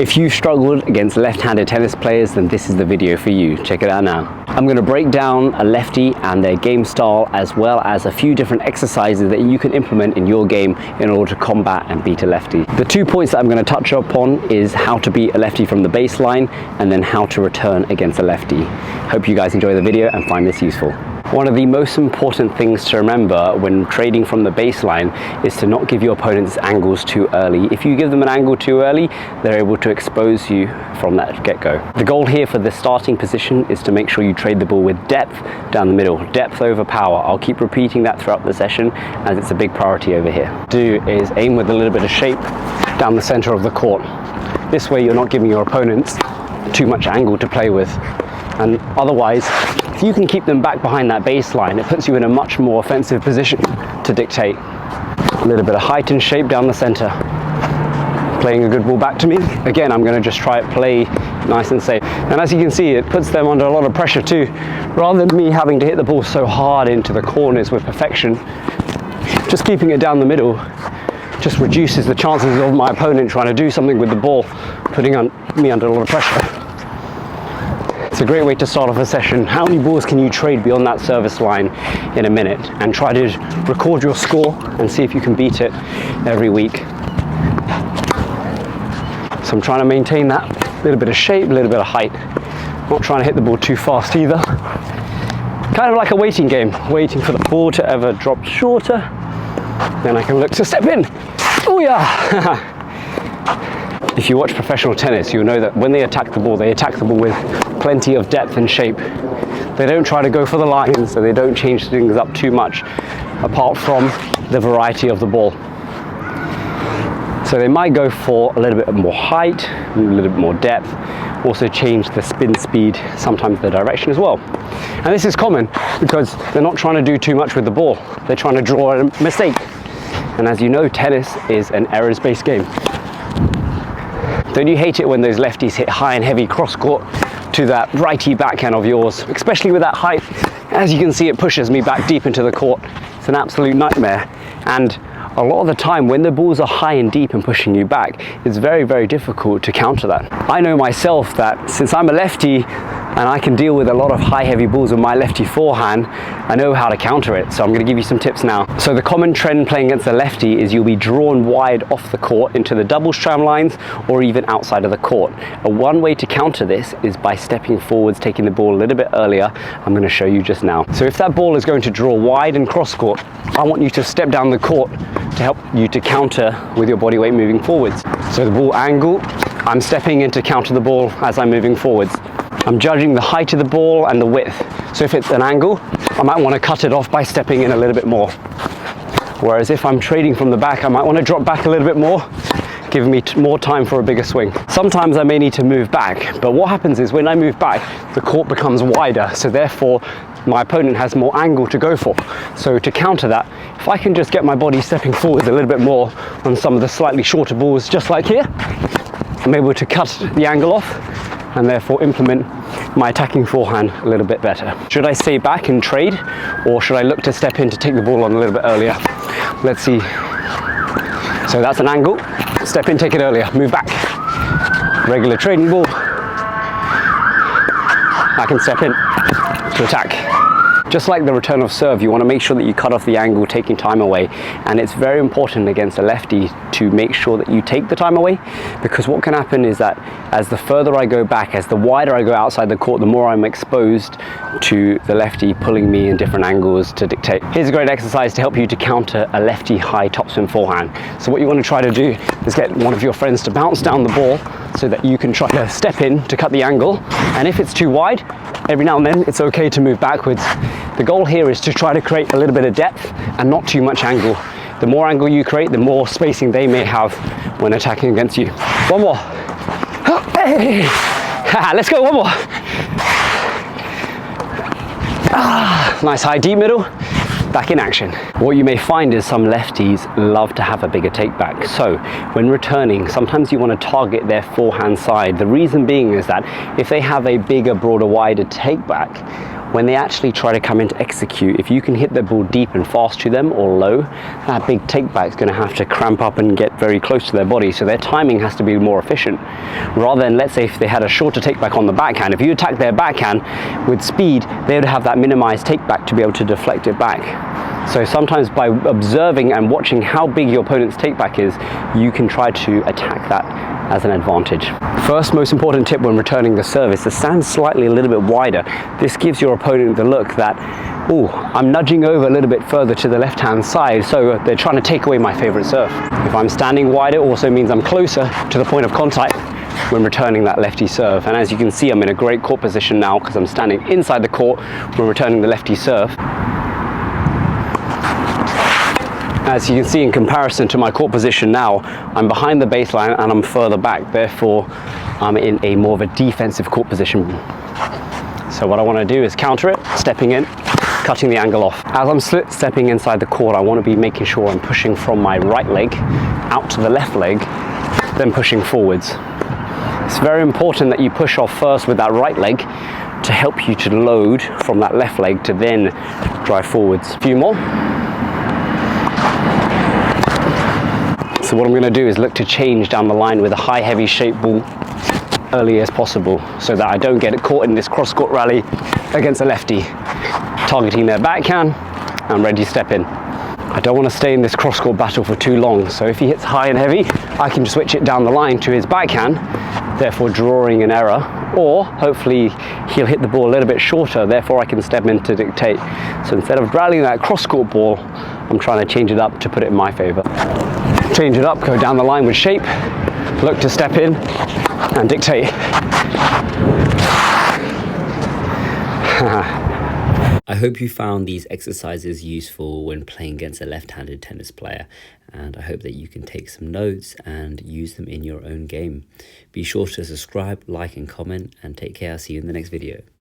If you've struggled against left-handed tennis players, then this is the video for you. Check it out now. I'm going to break down a lefty and their game style, as well as a few different exercises that you can implement in your game in order to combat and beat a lefty. The 2 points that I'm going to touch upon is how to beat a lefty from the baseline, and then how to return against a lefty. Hope you guys enjoy the video and find this useful. One of the most important things to remember when trading from the baseline is to not give your opponents angles too early. If you give them an angle too early, they're able to expose you from that get-go. The goal here for the starting position is to make sure you trade the ball with depth down the middle, depth over power. I'll keep repeating that throughout the session as it's a big priority over here. Do is aim with a little bit of shape down the center of the court. This way you're not giving your opponents too much angle to play with. And otherwise, if you can keep them back behind that baseline, it puts you in a much more offensive position to dictate. A little bit of height and shape down the center. Playing a good ball back to me. Again, I'm going to just try it play nice and safe. And as you can see, it puts them under a lot of pressure too. Rather than me having to hit the ball so hard into the corners with perfection, just keeping it down the middle just reduces the chances of my opponent trying to do something with the ball, putting me under a lot of pressure. It's a great way to start off a session. How many balls can you trade beyond that service line in a minute? And try to record your score and see if you can beat it every week. So I'm trying to maintain that little bit of shape, a little bit of height. Not trying to hit the ball too fast either. Kind of like a waiting game, waiting for the ball to ever drop shorter. Then I can look to step in. Oh yeah! If you watch professional tennis, you'll know that when they attack the ball with plenty of depth and shape. They don't try to go for the lines, so they don't change things up too much, apart from the variety of the ball. So they might go for a little bit more height, a little bit more depth, also change the spin speed, sometimes the direction as well. And this is common because they're not trying to do too much with the ball. They're trying to draw a mistake. And as you know, tennis is an errors-based game. Don't you hate it when those lefties hit high and heavy cross-court to that righty backhand of yours, especially with that height? As you can see, it pushes me back deep into the court. It's an absolute nightmare. And a lot of the time when the balls are high and deep and pushing you back, it's very, very difficult to counter that. I know myself that since I'm a lefty and I can deal with a lot of high heavy balls with my lefty forehand, I know how to counter it. So I'm going to give you some tips now. So the common trend playing against the lefty is you'll be drawn wide off the court into the double stram lines or even outside of the court. And one way to counter this is by stepping forwards, taking the ball a little bit earlier. I'm going to show you just now. So if that ball is going to draw wide and cross court, I want you to step down the court to help you to counter with your body weight moving forwards. So the ball angle, I'm stepping in to counter the ball as I'm moving forwards. I'm judging the height of the ball and the width. So if it's an angle, I might want to cut it off by stepping in a little bit more. Whereas if I'm trading from the back, I might want to drop back a little bit more, giving me more time for a bigger swing. Sometimes I may need to move back, but what happens is when I move back, the court becomes wider, so therefore my opponent has more angle to go for. So to counter that, if I can just get my body stepping forward a little bit more on some of the slightly shorter balls, just like here, I'm able to cut the angle off and therefore implement my attacking forehand a little bit better. Should I stay back and trade, or should I look to step in to take the ball on a little bit earlier? Let's see. So that's an angle. Step in, take it earlier, move back. Regular trading ball. I can step in to attack. Just like the return of serve, you want to make sure that you cut off the angle, taking time away. And it's very important against a lefty to make sure that you take the time away, because what can happen is that as the further I go back, as the wider I go outside the court, the more I'm exposed to the lefty pulling me in different angles to dictate. Here's a great exercise to help you to counter a lefty high topspin forehand. So what you want to try to do is get one of your friends to bounce down the ball so that you can try to step in to cut the angle. And if it's too wide, every now and then it's okay to move backwards. The goal here is to try to create a little bit of depth and not too much angle. The more angle you create, the more spacing they may have when attacking against you. One more. Hey. Let's go, one more. Nice high, deep middle. Back in action. What you may find is some lefties love to have a bigger take back. So when returning, sometimes you want to target their forehand side. The reason being is that if they have a bigger, broader, wider take back, when they actually try to come in to execute, if you can hit the ball deep and fast to them or low, that big take back is going to have to cramp up and get very close to their body, so their timing has to be more efficient. Rather than, let's say, if they had a shorter take back on the backhand, if you attack their backhand with speed, they would have that minimized take back to be able to deflect it back. So sometimes by observing and watching how big your opponent's take back is, you can try to attack that as an advantage. First most important tip when returning the serve is to stand slightly a little bit wider. This gives your opponent the look that, oh, I'm nudging over a little bit further to the left-hand side, so they're trying to take away my favorite serve. If I'm standing wider, it also means I'm closer to the point of contact when returning that lefty serve. And as you can see, I'm in a great court position now because I'm standing inside the court when returning the lefty serve. As you can see, in comparison to my court position now, I'm behind the baseline and I'm further back. Therefore, I'm in a more of a defensive court position. So what I want to do is counter it, stepping in, cutting the angle off. As I'm stepping inside the court, I want to be making sure I'm pushing from my right leg out to the left leg, then pushing forwards. It's very important that you push off first with that right leg to help you to load from that left leg to then drive forwards. A few more. So what I'm going to do is look to change down the line with a high heavy shape ball early as possible, so that I don't get caught in this cross-court rally against a lefty. Targeting their backhand, I'm ready to step in. I don't want to stay in this cross-court battle for too long, so if he hits high and heavy, I can switch it down the line to his backhand, therefore drawing an error, or hopefully he'll hit the ball a little bit shorter, therefore I can step in to dictate. So instead of rallying that cross-court ball, I'm trying to change it up to put it in my favor. Change it up, go down the line with shape, look to step in and dictate. I hope you found these exercises useful when playing against a left-handed tennis player, and I hope that you can take some notes and use them in your own game. Be sure to subscribe, like and comment, and take care. I'll see you in the next video.